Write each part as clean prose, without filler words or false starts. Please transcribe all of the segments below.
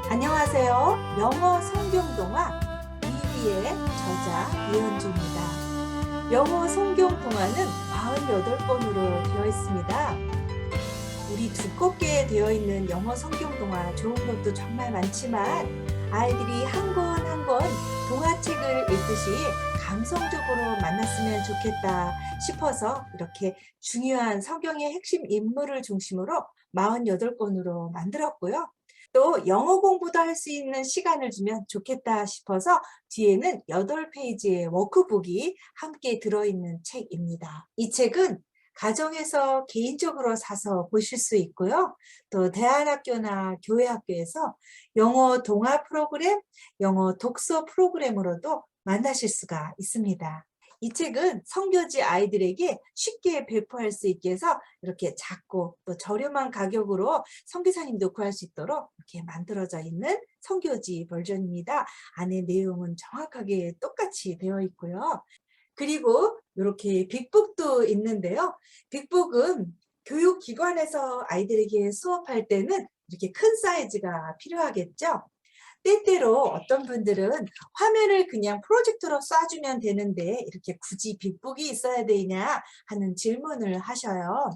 안녕하세요. 영어 성경동화 위비의 저자 이현주입니다. 영어 성경동화는 48권으로 되어 있습니다. 우리 두껍게 되어 있는 영어 성경동화 좋은 것도 정말 많지만 아이들이 한 권 한 권 동화책을 읽듯이 감성적으로 만났으면 좋겠다 싶어서 이렇게 중요한 성경의 핵심 인물을 중심으로 48권으로 만들었고요. 또 영어 공부도 할 수 있는 시간을 주면 좋겠다 싶어서 뒤에는 8페이지의 워크북이 함께 들어있는 책입니다. 이 책은 가정에서 개인적으로 사서 보실 수 있고요. 또 대안학교나 교회학교에서 영어 동화 프로그램, 영어 독서 프로그램으로도 만나실 수가 있습니다. 이 책은 선교지 아이들에게 쉽게 배포할 수 있게 해서 이렇게 작고 또 저렴한 가격으로 선교사님도 구할 수 있도록 이렇게 만들어져 있는 선교지 버전입니다. 안에 내용은 정확하게 똑같이 되어 있고요. 그리고 이렇게 빅북도 있는데요. 빅북은 교육기관에서 아이들에게 수업할 때는 이렇게 큰 사이즈가 필요하겠죠. 때때로 어떤 분들은 화면을 그냥 프로젝터로 쏴주면 되는데 이렇게 굳이 빅북이 있어야 되냐 하는 질문을 하셔요.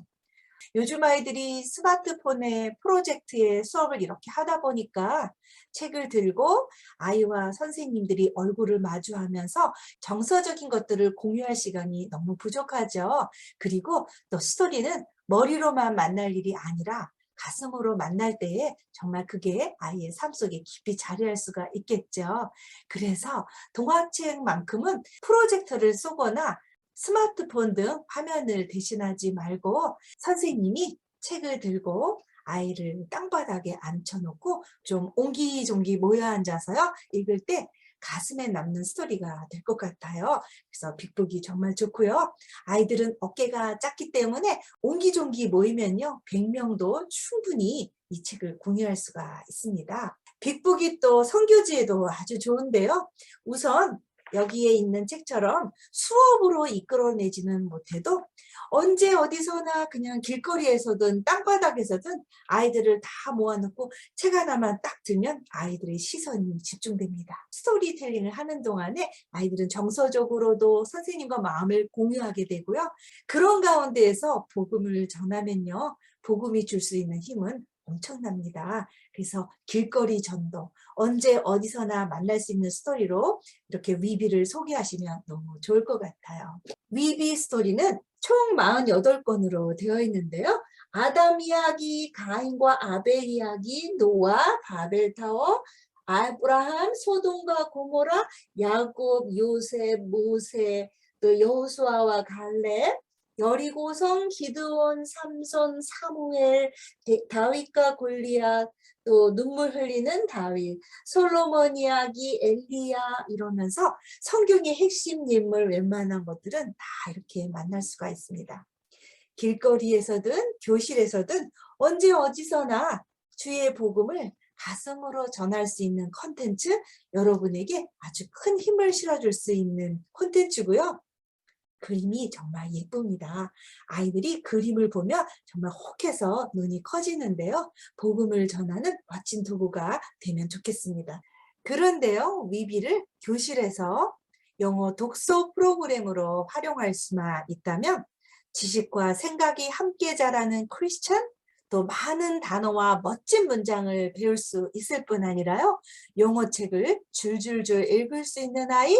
요즘 아이들이 스마트폰에 프로젝트에 수업을 이렇게 하다 보니까 책을 들고 아이와 선생님들이 얼굴을 마주하면서 정서적인 것들을 공유할 시간이 너무 부족하죠. 그리고 또 스토리는 머리로만 만날 일이 아니라 가슴으로 만날 때에 정말 그게 아이의 삶 속에 깊이 자리할 수가 있겠죠. 그래서 동화책만큼은 프로젝터를 쏘거나 스마트폰 등 화면을 대신하지 말고 선생님이 책을 들고 아이를 땅바닥에 앉혀놓고 좀 옹기종기 모여 앉아서요. 읽을 때 가슴에 남는 스토리가 될 것 같아요. 그래서 빅북이 정말 좋고요. 아이들은 어깨가 작기 때문에 옹기종기 모이면요. 100명도 충분히 이 책을 공유할 수가 있습니다. 빅북이 또 선교지에도 아주 좋은데요. 우선 여기에 있는 책처럼 수업으로 이끌어내지는 못해도 언제 어디서나 그냥 길거리에서든 땅바닥에서든 아이들을 다 모아놓고 책 하나만 딱 들면 아이들의 시선이 집중됩니다. 스토리텔링을 하는 동안에 아이들은 정서적으로도 선생님과 마음을 공유하게 되고요. 그런 가운데에서 복음을 전하면요. 복음이 줄 수 있는 힘은 엄청납니다. 그래서 길거리 전도, 언제 어디서나 만날 수 있는 스토리로 이렇게 위비를 소개하시면 너무 좋을 것 같아요. 위비 스토리는 총 48권으로 되어 있는데요. 아담 이야기, 가인과 아벨 이야기, 노아, 바벨타워, 아브라함, 소돔과 고모라, 야곱, 요셉, 모세, 또 여호수아와 갈렙, 여리고성, 기드온, 삼손, 사무엘, 다윗과 골리앗, 또 눈물 흘리는 다윗, 솔로몬 이야기, 엘리야 이러면서 성경의 핵심 인물 웬만한 것들은 다 이렇게 만날 수가 있습니다. 길거리에서든 교실에서든 언제 어디서나 주의 복음을 가슴으로 전할 수 있는 콘텐츠, 여러분에게 아주 큰 힘을 실어줄 수 있는 콘텐츠고요. 그림이 정말 예쁩니다. 아이들이 그림을 보면 정말 혹해서 눈이 커지는데요. 복음을 전하는 멋진 도구가 되면 좋겠습니다. 그런데요, 위비를 교실에서 영어 독서 프로그램으로 활용할 수만 있다면 지식과 생각이 함께 자라는 크리스천, 또 많은 단어와 멋진 문장을 배울 수 있을 뿐 아니라요. 영어책을 줄줄줄 읽을 수 있는 아이,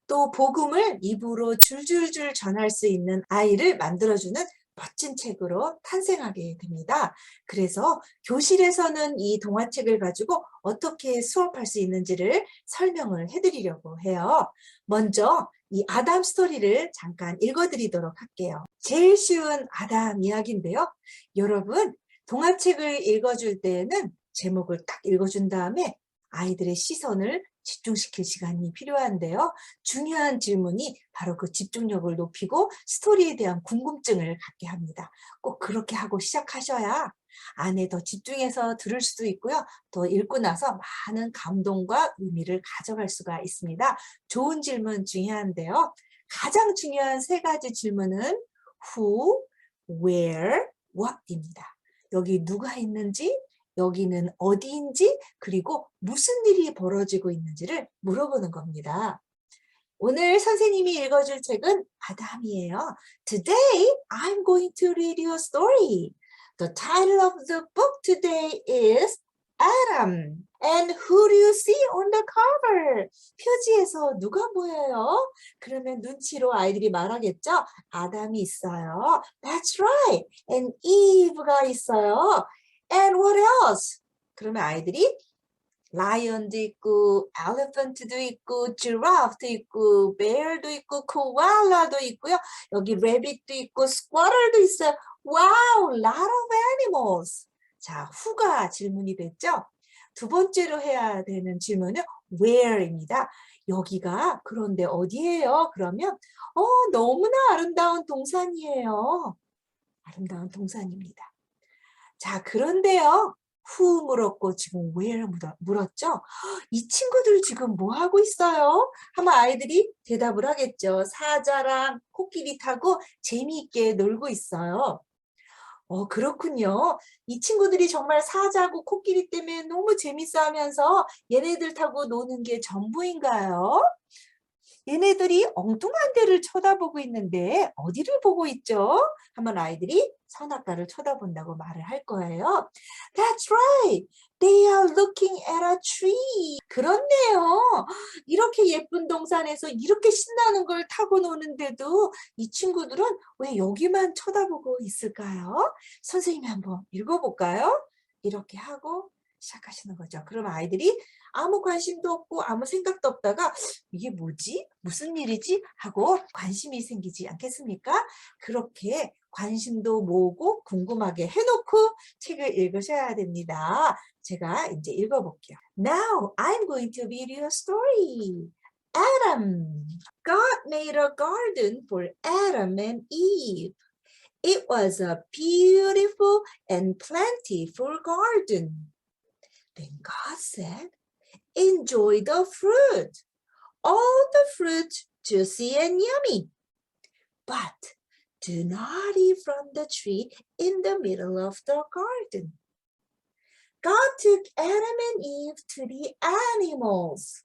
또 복음을 입으로 줄줄줄 전할 수 있는 아이를 만들어주는 멋진 책으로 탄생하게 됩니다. 그래서 교실에서는 이 동화책을 가지고 어떻게 수업할 수 있는지를 설명을 해드리려고 해요. 먼저 이 아담 스토리를 잠깐 읽어드리도록 할게요. 제일 쉬운 아담 이야기인데요. 여러분, 동화책을 읽어줄 때에는 제목을 딱 읽어준 다음에 아이들의 시선을 집중시킬 시간이 필요한데요. 중요한 질문이 바로 그 집중력을 높이고 스토리에 대한 궁금증을 갖게 합니다. 꼭 그렇게 하고 시작하셔야 안에 더 집중해서 들을 수도 있고요. 또 읽고 나서 많은 감동과 의미를 가져갈 수가 있습니다. 좋은 질문 중요한데요. 가장 중요한 3가지 질문은 who, where, what입니다. 여기 누가 있는지, 여기는 어디인지 그리고 무슨 일이 벌어지고 있는지를 물어보는 겁니다. 오늘 선생님이 읽어줄 책은 아담이에요. Today I'm going to read you a story. The title of the book today is Adam. And who do you see on the cover? 표지에서 누가 보여요? 그러면 눈치로 아이들이 말하겠죠? 아담이 있어요. That's right. And Eve가 있어요. And what else? 그러면 아이들이 라이언도 있고, 엘리펀트도 있고, 지라프도 있고, 베어도 있고, 코알라도 있고요. 여기 레빗도 있고, 스쿼럴도 있어요. 와우, lot of animals. 자, who가 질문이 됐죠? 두 번째로 해야 되는 질문은 where입니다. 여기가 그런데 어디예요? 그러면 너무나 아름다운 동산이에요. 아름다운 동산입니다. 자, 그런데요. who 물었고 지금 where 물었죠? 이 친구들 지금 뭐 하고 있어요? 하면 아이들이 대답을 하겠죠. 사자랑 코끼리 타고 재미있게 놀고 있어요. 그렇군요. 이 친구들이 정말 사자고 코끼리 때문에 너무 재밌어 하면서 얘네들 타고 노는 게 전부인가요? 얘네들이 엉뚱한 데를 쳐다보고 있는데 어디를 보고 있죠? 하면 아이들이 선악과를 쳐다본다고 말을 할 거예요. That's right. They are looking at a tree. 그렇네요. 이렇게 예쁜 동산에서 이렇게 신나는 걸 타고 노는데도 이 친구들은 왜 여기만 쳐다보고 있을까요? 선생님이 한번 읽어볼까요? 이렇게 하고 시작하시는 거죠. 그럼 아이들이 아무 관심도 없고 아무 생각도 없다가 이게 뭐지? 무슨 일이지? 하고 관심이 생기지 않겠습니까? 그렇게 관심도 모으고 궁금하게 해놓고 책을 읽으셔야 됩니다. 제가 이제 읽어볼게요. Now I'm going to read you a story. Adam. God made a garden for Adam and Eve. It was a beautiful and plentiful garden. Then God said, enjoy the fruit, all the fruit juicy and yummy. But do not eat from the tree in the middle of the garden. God took Adam and Eve to the animals.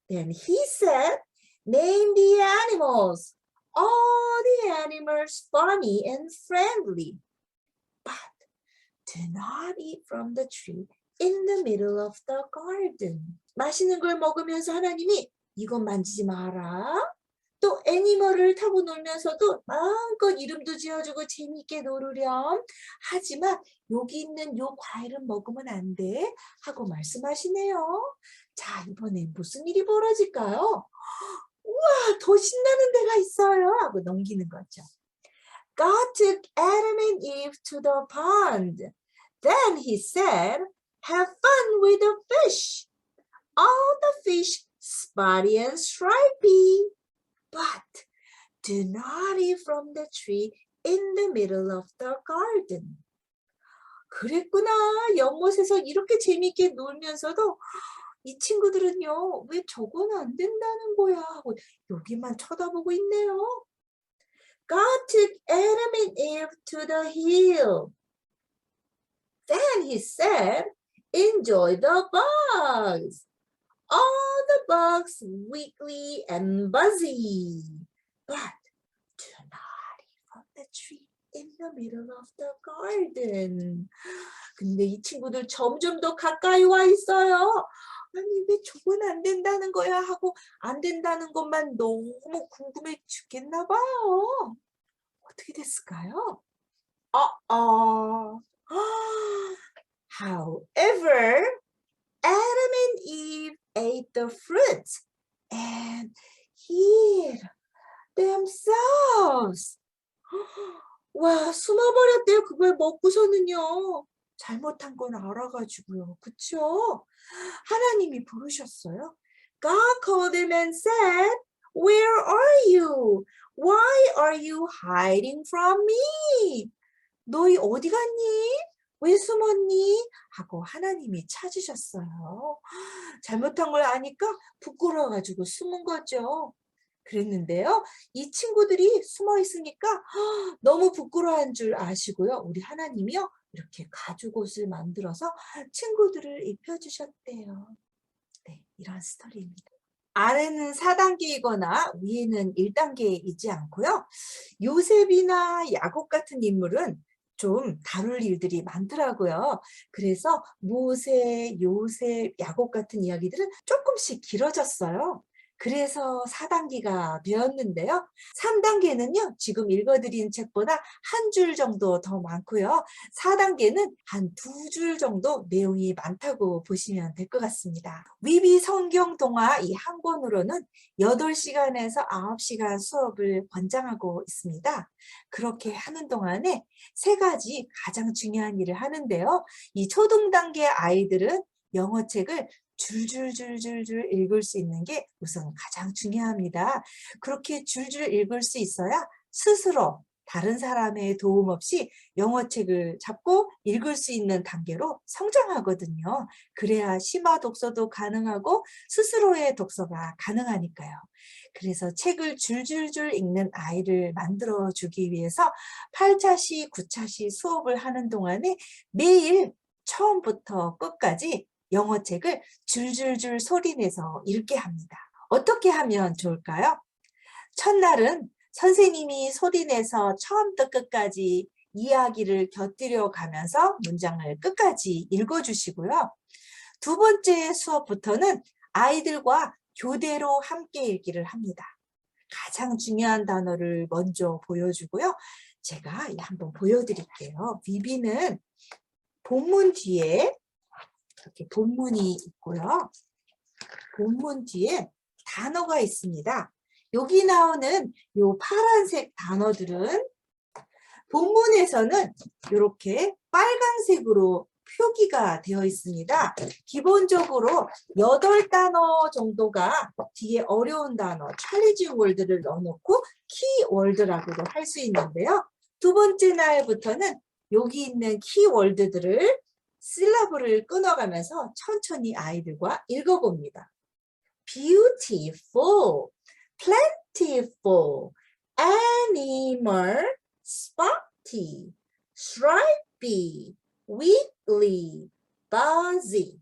Then he said, name the animals. All the animals funny and friendly. But do not eat from the tree in the middle of the garden. 맛있는 걸 먹으면서 하나님이 이건 만지지 마라. 또 애니멀을 타고 놀면서도 마음껏 이름도 지어주고 재미있게 놀으렴. 하지만 여기 있는 요 과일은 먹으면 안 돼. 하고 말씀하시네요. 자, 이번엔 무슨 일이 벌어질까요? 우와, 더 신나는 데가 있어요. 하고 넘기는 거죠. God took Adam and Eve to the pond. Then he said, have fun with the fish. All the fish spotty and stripy. But do not eat from the tree in the middle of the garden. 그랬구나. 연못에서 이렇게 재미있게 놀면서도 이 친구들은요, 왜 저건 안 된다는 거야 하고 여기만 쳐다보고 있네요. God took Adam and Eve to the hill. Then he said, enjoy the bugs. All the bugs wiggly and buzzy. But do not eat from the tree in the middle of the garden. 근데 이 친구들 점점 더 가까이 와 있어요. 아니 왜 저건 안 된다는 거야 하고 안 된다는 것만 너무 궁금해 죽겠나 봐요. 어떻게 됐을까요? However, Adam and Eve ate the fruit and hid themselves. 와, 숨어버렸대요. 그걸 먹고서는요. 잘못한 건 알아가지고요. 그쵸? 하나님이 부르셨어요. God called them and said, where are you? Why are you hiding from me? 너희 어디 갔니? 왜 숨었니? 하고 하나님이 찾으셨어요. 잘못한 걸 아니까 부끄러워가지고 숨은 거죠. 그랬는데요. 이 친구들이 숨어 있으니까 너무 부끄러운 줄 아시고요. 우리 하나님이요. 이렇게 가죽옷을 만들어서 친구들을 입혀주셨대요. 네, 이런 스토리입니다. 아래는 4단계이거나 위에는 1단계이지 않고요. 요셉이나 야곱 같은 인물은 좀 다룰 일들이 많더라고요. 그래서 모세, 요셉, 야곱 같은 이야기들은 조금씩 길어졌어요. 그래서 4단계가 되었는데요. 3단계는요, 지금 읽어드린 책보다 한 줄 정도 더 많고요. 4단계는 한 2줄 정도 내용이 많다고 보시면 될 것 같습니다. 위비 성경 동화 이 한 권으로는 8시간에서 9시간 수업을 권장하고 있습니다. 그렇게 하는 동안에 3가지 가장 중요한 일을 하는데요. 이 초등 단계 아이들은 영어책을 줄줄줄줄줄 읽을 수 있는 게 우선 가장 중요합니다. 그렇게 줄줄 읽을 수 있어야 스스로 다른 사람의 도움 없이 영어책을 잡고 읽을 수 있는 단계로 성장하거든요. 그래야 심화 독서도 가능하고 스스로의 독서가 가능하니까요. 그래서 책을 줄줄줄 읽는 아이를 만들어주기 위해서 8차시, 9차시 수업을 하는 동안에 매일 처음부터 끝까지 영어책을 줄줄줄 소리내서 읽게 합니다. 어떻게 하면 좋을까요? 첫날은 선생님이 소리내서 처음부터 끝까지 이야기를 곁들여 가면서 문장을 끝까지 읽어주시고요. 2번째 수업부터는 아이들과 교대로 함께 읽기를 합니다. 가장 중요한 단어를 먼저 보여주고요. 제가 한번 보여드릴게요. 위비는 본문 뒤에 이렇게 본문이 있고요. 본문 뒤에 단어가 있습니다. 여기 나오는 요 파란색 단어들은 본문에서는 이렇게 빨간색으로 표기가 되어 있습니다. 기본적으로 8단어 정도가 뒤에 어려운 단어, 챌린징 월드를 넣어놓고 키월드라고도 할 수 있는데요. 2번째 날부터는 여기 있는 키월드들을 실러블을 끊어가면서 천천히 아이들과 읽어봅니다. Beautiful, plentiful, animal, spotty, stripy, weekly, buzzy,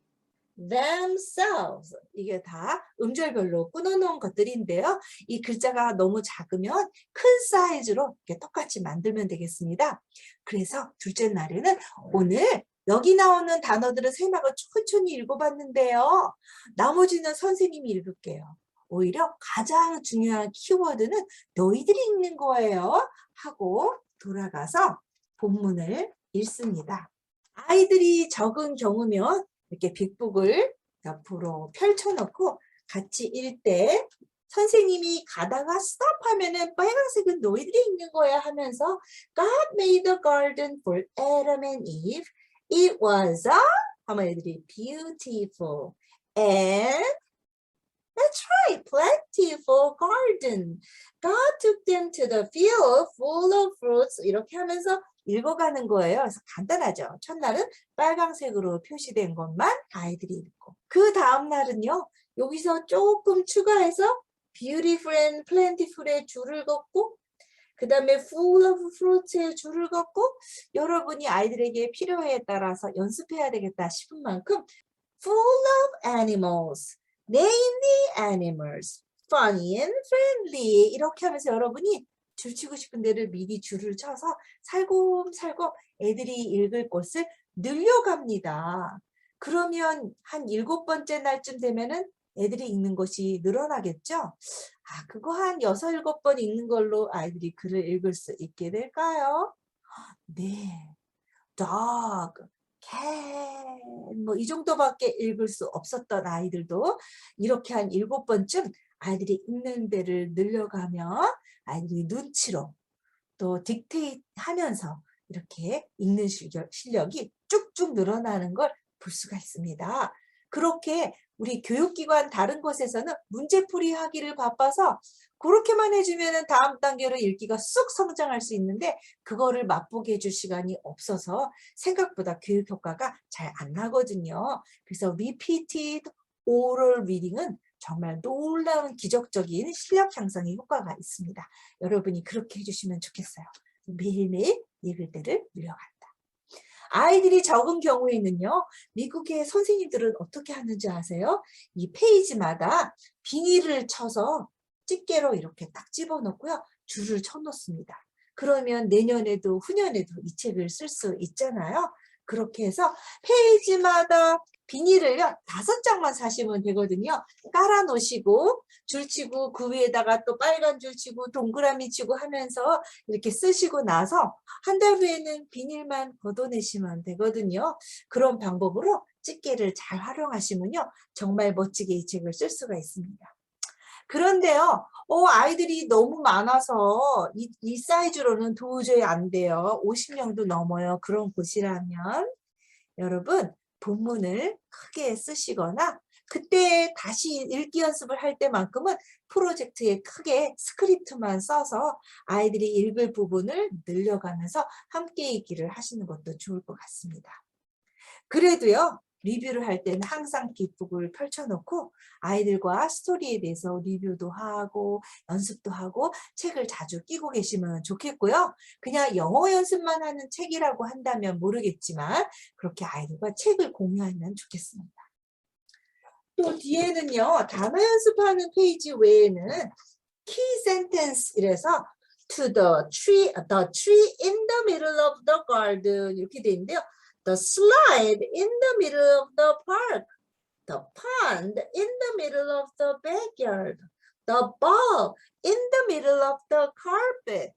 themselves. 이게 다 음절별로 끊어놓은 것들인데요. 이 글자가 너무 작으면 큰 사이즈로 이렇게 똑같이 만들면 되겠습니다. 그래서 둘째 날에는 오늘 여기 나오는 단어들은 세막을 천천히 읽어봤는데요. 나머지는 선생님이 읽을게요. 오히려 가장 중요한 키워드는 너희들이 읽는 거예요. 하고 돌아가서 본문을 읽습니다. 아이들이 적은 경우면 이렇게 빅북을 옆으로 펼쳐놓고 같이 읽을 때 선생님이 가다가 스톱 하면은 빨간색은 너희들이 읽는 거야 하면서 God made the garden for Adam and Eve. It was a 하면 애들이 beautiful and that's right, plentiful garden. God took them to the field full of fruits. 이렇게 하면서 읽어가는 거예요. 그래서 간단하죠. 첫날은 빨간색으로 표시된 것만 아이들이 읽고. 그 다음 날은요. 여기서 조금 추가해서 beautiful and plentiful의 줄을 긋고 그 다음에 full of fruits의 줄을 긋고 여러분이 아이들에게 필요에 따라서 연습해야 되겠다 싶은 만큼 full of animals. Name the animals. Funny and friendly. 이렇게 하면서 여러분이 줄 치고 싶은 데를 미리 줄을 쳐서 살곰살곰 애들이 읽을 곳을 늘려갑니다. 그러면 한 7번째 날쯤 되면은 애들이 읽는 것이 늘어나겠죠? 그거 한 6, 7번 읽는 걸로 아이들이 글을 읽을 수 있게 될까요? 네. dog, cat, 뭐 이 정도밖에 읽을 수 없었던 아이들도 이렇게 한 7번쯤 아이들이 읽는 데를 늘려가면 아이들이 눈치로 또 딕테이트 하면서 이렇게 읽는 실력이 쭉쭉 늘어나는 걸 볼 수가 있습니다. 그렇게 우리 교육기관 다른 곳에서는 문제풀이 하기를 바빠서 그렇게만 해주면 다음 단계로 읽기가 쑥 성장할 수 있는데 그거를 맛보게 해줄 시간이 없어서 생각보다 교육 효과가 잘 안 나거든요. 그래서 repeated oral reading은 정말 놀라운 기적적인 실력 향상의 효과가 있습니다. 여러분이 그렇게 해주시면 좋겠어요. 매일매일 읽을 때를 늘려간다. 아이들이 적은 경우에는요, 미국의 선생님들은 어떻게 하는지 아세요? 이 페이지마다 비닐을 쳐서 집게로 이렇게 딱 집어넣고요, 줄을 쳐놓습니다. 그러면 내년에도 후년에도 이 책을 쓸 수 있잖아요. 그렇게 해서 페이지마다 비닐을요 5장만 사시면 되거든요. 깔아 놓으시고 줄 치고 그 위에다가 또 빨간 줄 치고 동그라미 치고 하면서 이렇게 쓰시고 나서 한 달 후에는 비닐만 걷어내시면 되거든요. 그런 방법으로 집게를 잘 활용하시면요 정말 멋지게 이 책을 쓸 수가 있습니다. 그런데요, 아이들이 너무 많아서 이 사이즈로는 도저히 안 돼요. 50명도 넘어요. 그런 곳이라면 여러분 본문을 크게 쓰시거나 그때 다시 읽기 연습을 할 때만큼은 프로젝트에 크게 스크립트만 써서 아이들이 읽을 부분을 늘려가면서 함께 읽기를 하시는 것도 좋을 것 같습니다. 그래도요, 리뷰를 할 때는 항상 뒷북을 펼쳐놓고 아이들과 스토리에 대해서 리뷰도 하고 연습도 하고 책을 자주 끼고 계시면 좋겠고요. 그냥 영어 연습만 하는 책이라고 한다면 모르겠지만 그렇게 아이들과 책을 공유하면 좋겠습니다. 또 뒤에는요, 단어 연습하는 페이지 외에는 key sentence 이래서 to the tree in the middle of the garden 이렇게 돼 있는데요. The slide in the middle of the park, the pond in the middle of the backyard, the ball in the middle of the carpet.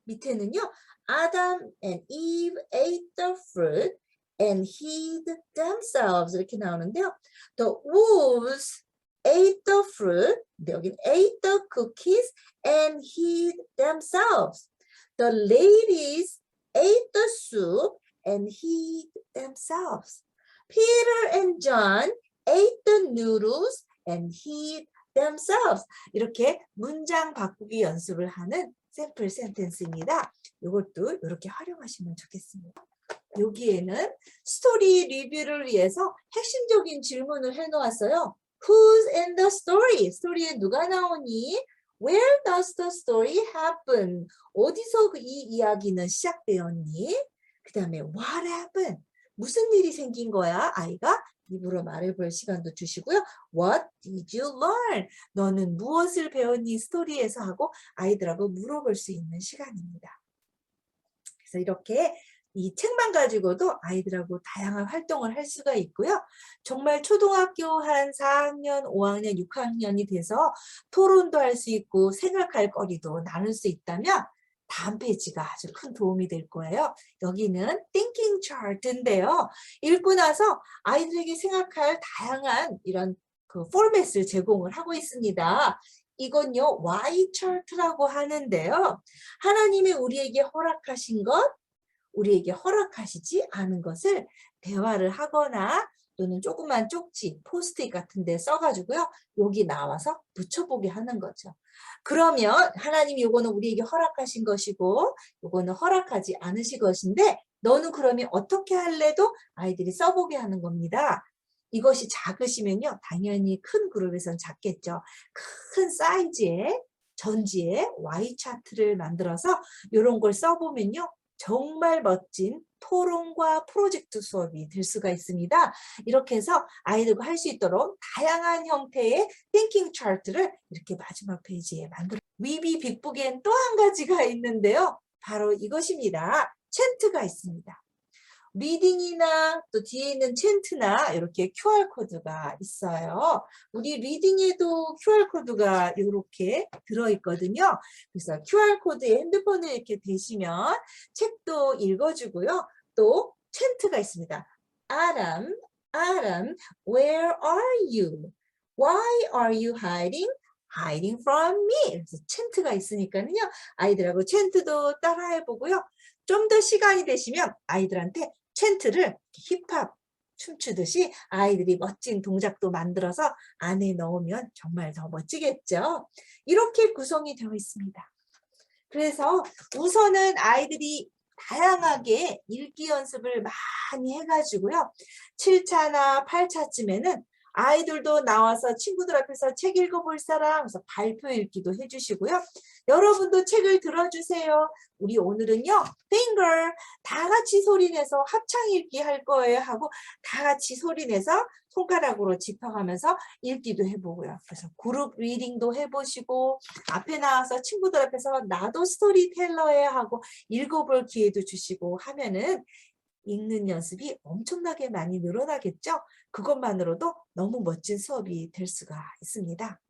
밑에는요, Adam and Eve ate the fruit and hid themselves 이렇게 나오는데요. The wolves ate the fruit, 여긴 ate the cookies and hid themselves. The ladies ate the soup and hid themselves. Peter and John ate the noodles and hid themselves. 이렇게 문장 바꾸기 연습을 하는 샘플 센텐스입니다. 이것도 이렇게 활용하시면 좋겠습니다. 여기에는 스토리 리뷰를 위해서 핵심적인 질문을 해놓았어요. Who's in the story? 스토리에 누가 나오니? Where does the story happen? 어디서 이 이야기는 시작되었니? 그 다음에 what happened? 무슨 일이 생긴 거야? 아이가 입으로 말해볼 시간도 주시고요. What did you learn? 너는 무엇을 배웠니? 스토리에서 하고 아이들하고 물어볼 수 있는 시간입니다. 그래서 이렇게 이 책만 가지고도 아이들하고 다양한 활동을 할 수가 있고요. 정말 초등학교 한 4학년, 5학년, 6학년이 돼서 토론도 할 수 있고 생각할 거리도 나눌 수 있다면 다음 페이지가 아주 큰 도움이 될 거예요. 여기는 Thinking Chart인데요. 읽고 나서 아이들에게 생각할 다양한 이런 그 포맷을 제공을 하고 있습니다. 이건요, Y 차트라고 하는데요. 하나님이 우리에게 허락하신 것, 우리에게 허락하시지 않은 것을 대화를 하거나 또는 조그만 쪽지, 포스트잇 같은 데 써가지고요. 여기 나와서 붙여보게 하는 거죠. 그러면 하나님이 요거는 우리에게 허락하신 것이고 요거는 허락하지 않으신 것인데 너는 그러면 어떻게 할래도 아이들이 써보게 하는 겁니다. 이것이 작으시면요. 당연히 큰 그룹에선 작겠죠. 큰 사이즈의 전지의 Y 차트를 만들어서 이런 걸 써보면요. 정말 멋진 토론과 프로젝트 수업이 될 수가 있습니다. 이렇게 해서 아이들과 할 수 있도록 다양한 형태의 띵킹 차트를 이렇게 마지막 페이지에 만들어. 위비 빅북엔 또 한 가지가 있는데요. 바로 이것입니다. 챈트가 있습니다. 리딩이나 또 뒤에 있는 챈트나 이렇게 QR코드가 있어요. 우리 리딩에도 QR코드가 이렇게 들어있거든요. 그래서 QR코드에 핸드폰을 이렇게 대시면 책도 읽어주고요. 또 챈트가 있습니다. Adam, Adam, where are you? Why are you hiding? Hiding from me. 그래서 챈트가 있으니까요. 아이들하고 챈트도 따라해보고요. 좀 더 시간이 되시면 아이들한테 챈트를 힙합 춤추듯이 아이들이 멋진 동작도 만들어서 안에 넣으면 정말 더 멋지겠죠. 이렇게 구성이 되어 있습니다. 그래서 우선은 아이들이 다양하게 읽기 연습을 많이 해가지고요. 7차나 8차쯤에는 아이들도 나와서 친구들 앞에서 책 읽어볼 사람 그래서 발표 읽기도 해주시고요. 여러분도 책을 들어주세요. 우리 오늘은요 finger 다 같이 소리내서 합창 읽기 할 거예요 하고 다 같이 소리내서 손가락으로 짚어가면서 읽기도 해보고요. 그래서 그룹 리딩도 해보시고 앞에 나와서 친구들 앞에서 나도 스토리텔러에 하고 읽어볼 기회도 주시고 하면은 읽는 연습이 엄청나게 많이 늘어나겠죠. 그것만으로도 너무 멋진 수업이 될 수가 있습니다.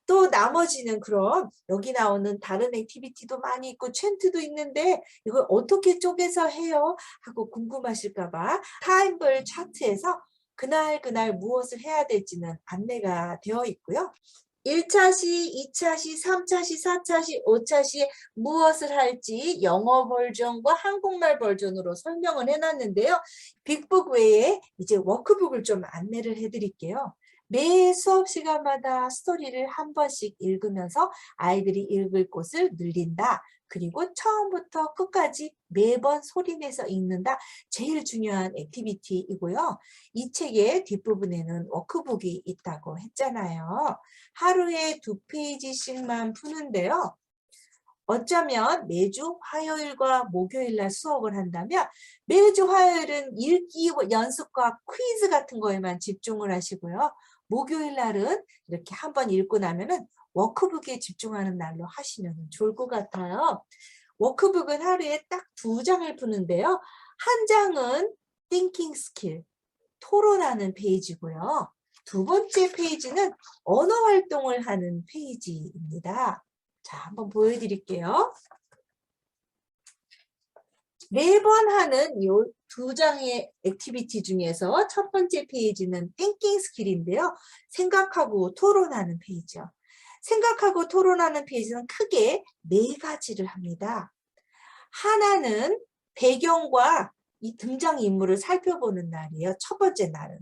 또 나머지는 그럼 여기 나오는 다른 액티비티도 많이 있고 챈트도 있는데 이걸 어떻게 쪼개서 해요? 하고 궁금하실까 봐 타임블 차트에서 그날 무엇을 해야 될지는 안내가 되어 있고요. 1차 시, 2차 시, 3차 시, 4차 시, 5차 시에 무엇을 할지 영어 버전과 한국말 버전으로 설명을 해놨는데요. 빅북 외에 이제 워크북을 좀 안내를 해드릴게요. 매 수업 시간마다 스토리를 한 번씩 읽으면서 아이들이 읽을 곳을 늘린다. 그리고 처음부터 끝까지 매번 소리내서 읽는다. 제일 중요한 액티비티이고요. 이 책의 뒷부분에는 워크북이 있다고 했잖아요. 하루에 2페이지씩만 푸는데요. 어쩌면 매주 화요일과 목요일 날 수업을 한다면 매주 화요일은 읽기 연습과 퀴즈 같은 거에만 집중을 하시고요. 목요일 날은 이렇게 한번 읽고 나면은 워크북에 집중하는 날로 하시면 좋을 것 같아요. 워크북은 하루에 딱 2장을 푸는데요. 한 장은 thinking skill, 토론하는 페이지고요. 두 번째 페이지는 언어 활동을 하는 페이지입니다. 자, 한번 보여드릴게요. 매번 하는 이 2장의 액티비티 중에서 첫 번째 페이지는 띵킹 스킬인데요. 생각하고 토론하는 페이지요. 생각하고 토론하는 페이지는 크게 4가지를 합니다. 하나는 배경과 이 등장인물을 살펴보는 날이에요. 첫 번째 날은.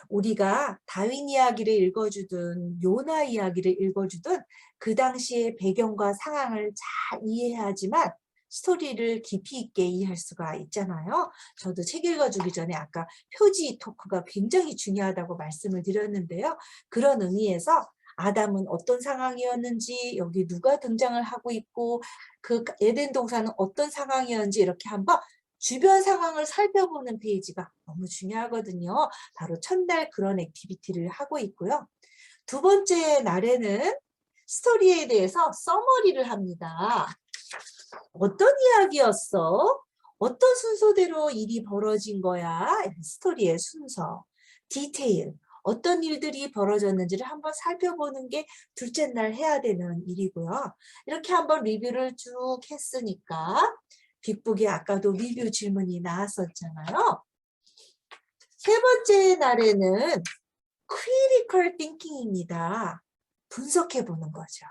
우리가 다윈 이야기를 읽어주든 요나 이야기를 읽어주든 그 당시의 배경과 상황을 잘 이해하지만 스토리를 깊이 있게 이해할 수가 있잖아요. 저도 책 읽어주기 전에 아까 표지 토크가 굉장히 중요하다고 말씀을 드렸는데요. 그런 의미에서 아담은 어떤 상황이었는지, 여기 누가 등장을 하고 있고, 그 에덴 동산은 어떤 상황이었는지 이렇게 한번 주변 상황을 살펴보는 페이지가 너무 중요하거든요. 바로 첫날 그런 액티비티를 하고 있고요. 두 번째 날에는 스토리에 대해서 서머리를 합니다. 어떤 이야기였어? 어떤 순서대로 일이 벌어진 거야? 스토리의 순서, 디테일, 어떤 일들이 벌어졌는지를 한번 살펴보는 게 둘째 날 해야 되는 일이고요. 이렇게 한번 리뷰를 쭉 했으니까 빅북에 아까도 리뷰 질문이 나왔었잖아요. 세 번째 날에는 critical thinking입니다. 분석해 보는 거죠.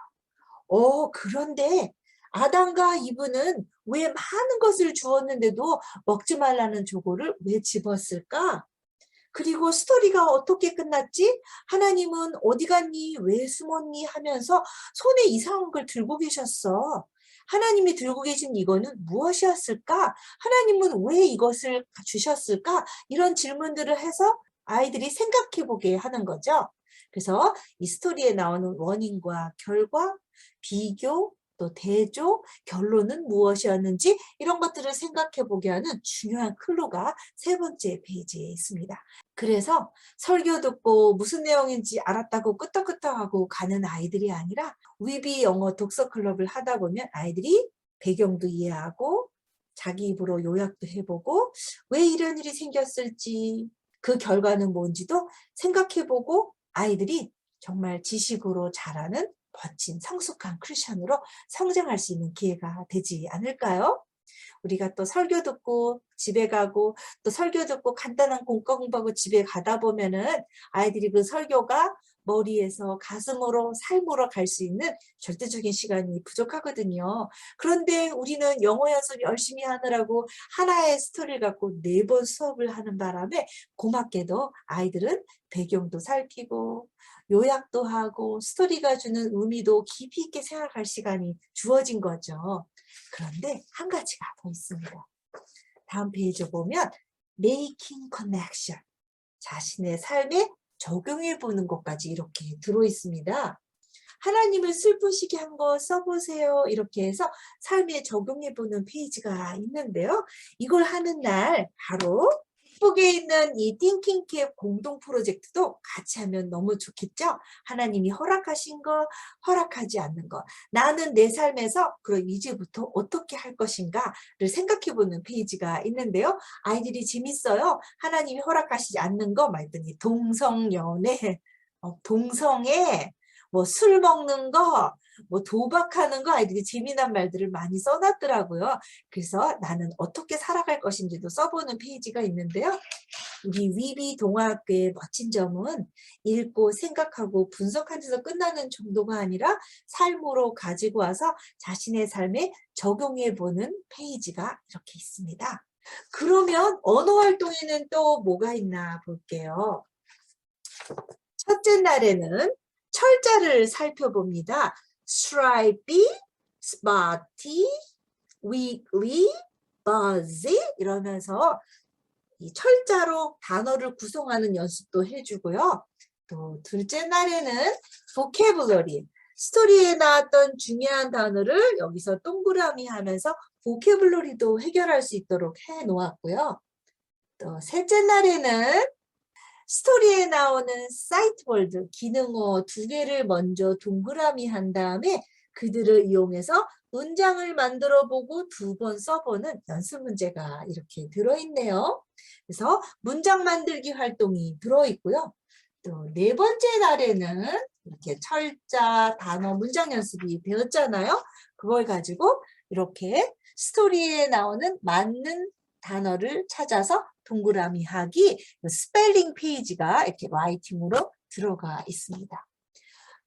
그런데 아담과 이브는 왜 많은 것을 주었는데도 먹지 말라는 조고를 왜 집었을까? 그리고 스토리가 어떻게 끝났지? 하나님은 어디 갔니? 왜 숨었니? 하면서 손에 이상한 걸 들고 계셨어. 하나님이 들고 계신 이거는 무엇이었을까? 하나님은 왜 이것을 주셨을까? 이런 질문들을 해서 아이들이 생각해 보게 하는 거죠. 그래서 이 스토리에 나오는 원인과 결과, 비교, 또 대조, 결론은 무엇이었는지 이런 것들을 생각해 보게 하는 중요한 클루가 세 번째 페이지에 있습니다. 그래서 설교 듣고 무슨 내용인지 알았다고 끄떡끄떡하고 가는 아이들이 아니라 위비 영어 독서 클럽을 하다 보면 아이들이 배경도 이해하고 자기 입으로 요약도 해보고 왜 이런 일이 생겼을지 그 결과는 뭔지도 생각해보고 아이들이 정말 지식으로 자라는 멋진 성숙한 크리스천으로 성장할 수 있는 기회가 되지 않을까요? 우리가 또 설교 듣고 집에 가고 또 설교 듣고 간단한 공과 공부하고 집에 가다 보면은 아이들이 그 설교가 머리에서 가슴으로 삶으로 갈 수 있는 절대적인 시간이 부족하거든요. 그런데 우리는 영어 연습 열심히 하느라고 하나의 스토리를 갖고 4번 수업을 하는 바람에 고맙게도 아이들은 배경도 살피고 요약도 하고 스토리가 주는 의미도 깊이 있게 생각할 시간이 주어진 거죠. 그런데 한 가지가 더 있습니다. 다음 페이지 보면 Making Connection, 자신의 삶에 적용해 보는 것까지 이렇게 들어 있습니다. 하나님을 슬프시게 한 거 써보세요. 이렇게 해서 삶에 적용해 보는 페이지가 있는데요. 이걸 하는 날 바로 북북에 있는 이 띵킹캡 공동 프로젝트도 같이 하면 너무 좋겠죠? 하나님이 허락하신 거, 허락하지 않는 거. 나는 내 삶에서 그럼 이제부터 어떻게 할 것인가를 생각해 보는 페이지가 있는데요. 아이들이 재밌어요. 하나님이 허락하시지 않는 거 말더니 동성연애, 동성애, 뭐 술 먹는 거, 뭐 도박하는 거 아이들이 재미난 말들을 많이 써놨더라고요. 그래서 나는 어떻게 살아갈 것인지도 써보는 페이지가 있는데요. 우리 위비 동화학교의 멋진 점은 읽고 생각하고 분석한 데서 끝나는 정도가 아니라 삶으로 가지고 와서 자신의 삶에 적용해보는 페이지가 이렇게 있습니다. 그러면 언어 활동에는 또 뭐가 있나 볼게요. 첫째 날에는 철자를 살펴봅니다. stripy, spotty, wiggly, buzzy 이러면서 이 철자로 단어를 구성하는 연습도 해주고요. 또 둘째 날에는 vocabulary, 스토리에 나왔던 중요한 단어를 여기서 동그라미 하면서 vocabulary도 해결할 수 있도록 해 놓았고요. 또 셋째 날에는 스토리에 나오는 사이트월드, 기능어 2개를 먼저 동그라미 한 다음에 그들을 이용해서 문장을 만들어 보고 2번 써보는 연습 문제가 이렇게 들어있네요. 그래서 문장 만들기 활동이 들어있고요. 또 네 번째 날에는 이렇게 철자, 단어, 문장 연습이 되었잖아요. 그걸 가지고 이렇게 스토리에 나오는 맞는 단어를 찾아서 동그라미 하기, 스펠링 페이지가 이렇게 라이팅으로 들어가 있습니다.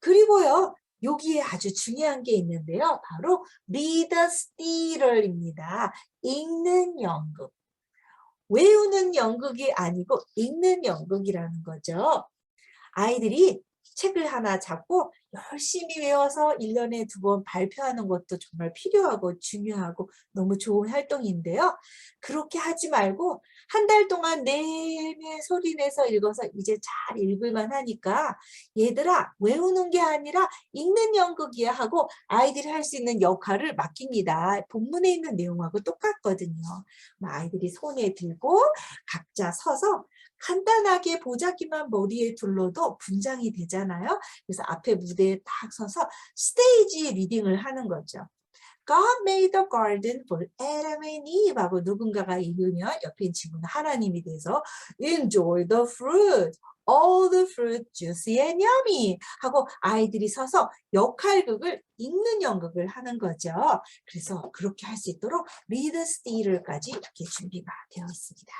그리고요, 여기에 아주 중요한 게 있는데요. 바로 read stealer입니다. 읽는 연극. 외우는 연극이 아니고 읽는 연극이라는 거죠. 아이들이 책을 하나 잡고 열심히 외워서 1년에 2번 발표하는 것도 정말 필요하고 중요하고 너무 좋은 활동인데요. 그렇게 하지 말고 한 달 동안 내내 소리내서 읽어서 이제 잘 읽을만 하니까 얘들아 외우는 게 아니라 읽는 연극이야 하고 아이들이 할 수 있는 역할을 맡깁니다. 본문에 있는 내용하고 똑같거든요. 아이들이 손에 들고 각자 서서 간단하게 보자기만 머리에 둘러도 분장이 되잖아요. 그래서 앞에 무대에 딱 서서 스테이지 리딩을 하는 거죠. God made the garden for Adam and Eve 하고 누군가가 읽으면 옆에 있는 친구는 하나님이 돼서 Enjoy the fruit, all the fruit juicy and yummy 하고 아이들이 서서 역할극을 읽는 연극을 하는 거죠. 그래서 그렇게 할 수 있도록 read stealer까지 이렇게 준비가 되어 있습니다.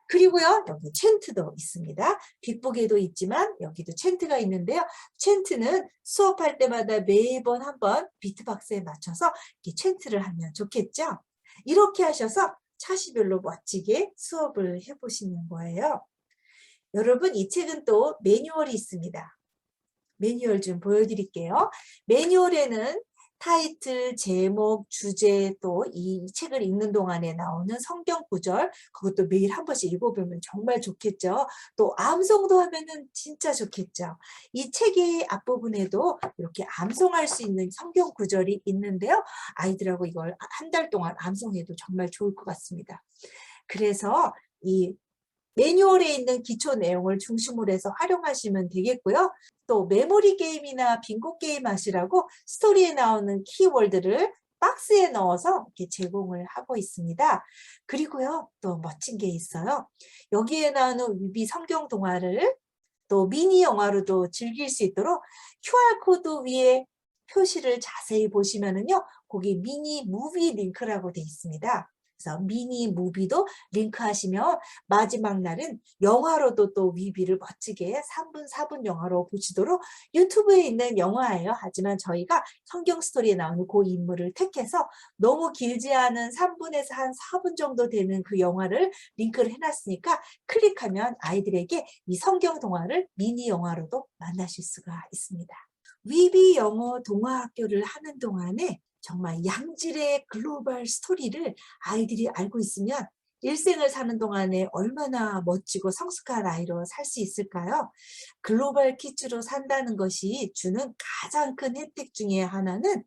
그리고요, 여기 챈트도 있습니다. 빅북에도 있지만 여기도 챈트가 있는데요. 챈트는 수업할 때마다 매번 한번 비트박스에 맞춰서 이렇게 챈트를 하면 좋겠죠? 이렇게 하셔서 차시별로 멋지게 수업을 해보시는 거예요. 여러분, 이 책은 또 매뉴얼이 있습니다. 매뉴얼 좀 보여드릴게요. 매뉴얼에는 타이틀, 제목, 주제 또 이 책을 읽는 동안에 나오는 성경 구절 그것도 매일 한 번씩 읽어보면 정말 좋겠죠. 또 암송도 하면은 진짜 좋겠죠. 이 책의 앞부분에도 이렇게 암송할 수 있는 성경 구절이 있는데요. 아이들하고 이걸 한 달 동안 암송해도 정말 좋을 것 같습니다. 그래서 이 매뉴얼에 있는 기초 내용을 중심으로 해서 활용하시면 되겠고요. 또 메모리 게임이나 빙고 게임 하시라고 스토리에 나오는 키워드를 박스에 넣어서 이렇게 제공을 하고 있습니다. 그리고요, 또 멋진 게 있어요. 여기에 나오는 위비 성경 동화를 또 미니 영화로도 즐길 수 있도록 QR코드 위에 표시를 자세히 보시면은요, 거기 미니 무비 링크라고 되어 있습니다. 그래서 미니 무비도 링크하시면 마지막 날은 영화로도 또 위비를 멋지게 3분, 4분 영화로 보시도록 유튜브에 있는 영화예요. 하지만 저희가 성경 스토리에 나오는 그 인물을 택해서 너무 길지 않은 3분에서 한 4분 정도 되는 그 영화를 링크를 해놨으니까 클릭하면 아이들에게 이 성경 동화를 미니 영화로도 만나실 수가 있습니다. 위비 영어 동화학교를 하는 동안에 정말 양질의 글로벌 스토리를 아이들이 알고 있으면 일생을 사는 동안에 얼마나 멋지고 성숙한 아이로 살 수 있을까요? 글로벌 키즈로 산다는 것이 주는 가장 큰 혜택 중에 하나는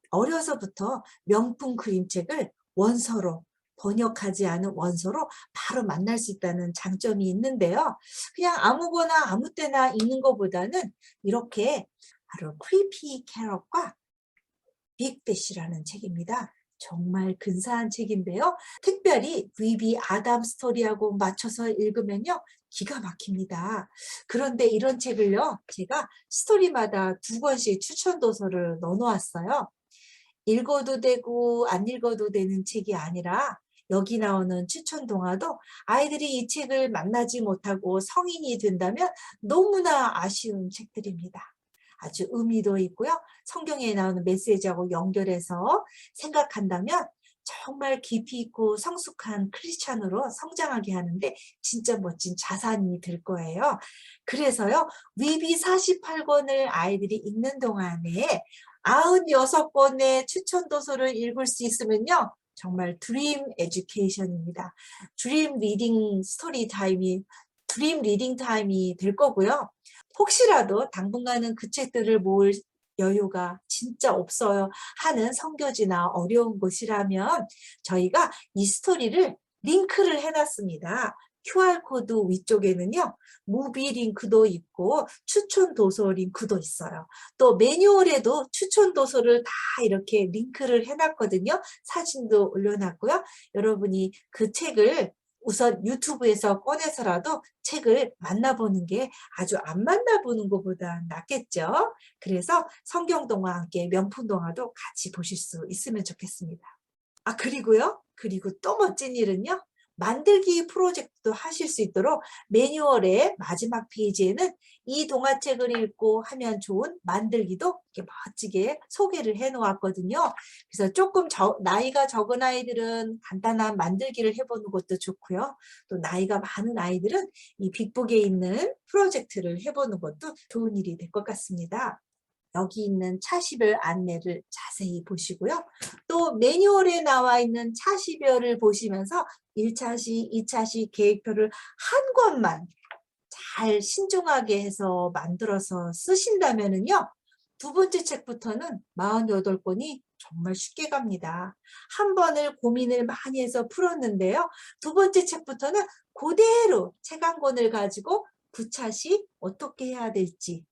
어려서부터 명품 그림책을 원서로 번역하지 않은 원서로 바로 만날 수 있다는 장점이 있는데요. 그냥 아무거나 아무 때나 읽는 것보다는 이렇게 바로 크리피 캐럿과 빅배시라는 책입니다. 정말 근사한 책인데요. 특별히 위비 아담 스토리하고 맞춰서 읽으면요, 기가 막힙니다. 그런데 이런 책을요, 제가 스토리마다 2권씩 추천 도서를 넣어놓았어요. 읽어도 되고 안 읽어도 되는 책이 아니라 여기 나오는 추천 동화도 아이들이 이 책을 만나지 못하고 성인이 된다면 너무나 아쉬운 책들입니다. 아주 의미도 있고요. 성경에 나오는 메시지하고 연결해서 생각한다면 정말 깊이 있고 성숙한 크리스찬으로 성장하게 하는데 진짜 멋진 자산이 될 거예요. 그래서요, 위비 48권을 아이들이 읽는 동안에 96권의 추천 도서를 읽을 수 있으면요, 정말 드림 에듀케이션입니다. 드림 리딩 타임이 될 거고요. 혹시라도 당분간은 그 책들을 모을 여유가 진짜 없어요 하는 성교지나 어려운 곳이라면 저희가 이 스토리를 링크를 해놨습니다. QR코드 위쪽에는요, 무비 링크도 있고 추천 도서 링크도 있어요. 또 매뉴얼에도 추천 도서를 다 이렇게 링크를 해놨거든요. 사진도 올려놨고요. 여러분이 그 책을 우선 유튜브에서 꺼내서라도 책을 만나보는 게 아주 안 만나보는 것보다 낫겠죠. 그래서 성경동화와 함께 명품동화도 같이 보실 수 있으면 좋겠습니다. 그리고 또 멋진 일은요, 만들기 프로젝트도 하실 수 있도록 매뉴얼의 마지막 페이지에는 이 동화책을 읽고 하면 좋은 만들기도 이렇게 멋지게 소개를 해 놓았거든요. 그래서 조금 나이가 적은 아이들은 간단한 만들기를 해보는 것도 좋고요. 또 나이가 많은 아이들은 이 빅북에 있는 프로젝트를 해보는 것도 좋은 일이 될 것 같습니다. 여기 있는 차시별 안내를 자세히 보시고요. 또 매뉴얼에 나와 있는 차시별을 보시면서 1차시, 2차시 계획표를 한 권만 잘 신중하게 해서 만들어서 쓰신다면은요, 2번째 책부터는 48권이 정말 쉽게 갑니다. 한 번을 고민을 많이 해서 풀었는데요. 2번째 책부터는 그대로 책 한 권을 가지고 9차시 어떻게 해야 될지,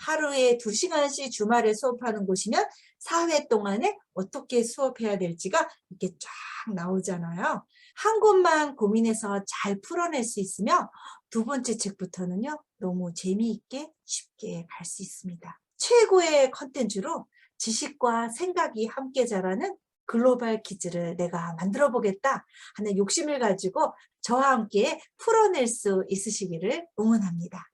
하루에 2시간씩 주말에 수업하는 곳이면 4회 동안에 어떻게 수업해야 될지가 이렇게 쫙 나오잖아요. 한 곳만 고민해서 잘 풀어낼 수 있으면 2번째 책부터는요, 너무 재미있게 쉽게 갈 수 있습니다. 최고의 컨텐츠로 지식과 생각이 함께 자라는 글로벌 키즈를 내가 만들어 보겠다 하는 욕심을 가지고 저와 함께 풀어낼 수 있으시기를 응원합니다.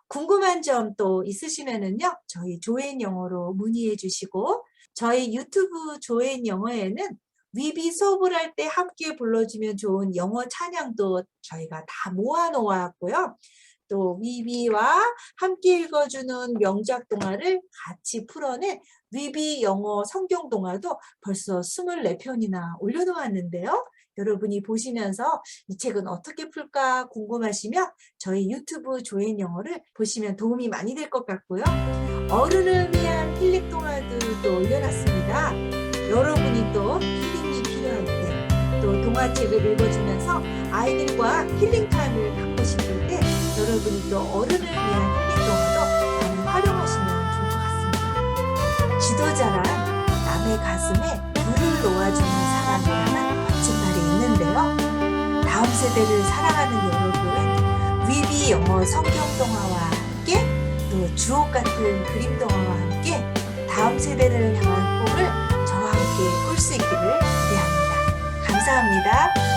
궁금한 점 또 있으시면은요, 저희 조앤 영어로 문의해 주시고, 저희 유튜브 조앤 영어에는 위비 수업을 할 때 함께 불러주면 좋은 영어 찬양도 저희가 다 모아 놓았고요. 또 위비와 함께 읽어주는 명작 동화를 같이 풀어낸 위비 영어 성경 동화도 벌써 24편이나 올려놓았는데요. 여러분이 보시면서 이 책은 어떻게 풀까 궁금하시면 저희 유튜브 조앤 영어를 보시면 도움이 많이 될 것 같고요. 어른을 위한 힐링 동화들도 올려놨습니다. 여러분이 또 힐링이 필요할 때, 또 동화책을 읽어주면서 아이들과 힐링 타임을 갖고 싶을 때 여러분이 또 어른을 위한 힐링 동화도 많이 활용하시면 좋을 것 같습니다. 지도자란 남의 가슴에 불을 놓아주는 사람이라는 멋진 말이 있는데요. 다음 세대를 사랑하는 여러분, 위비 영어 성경 동화와 함께 또 주옥 같은 그림 동화와 함께 다음 세대를 향한 꿈을 저와 함께 꿀 수 있기를 기대합니다. 감사합니다.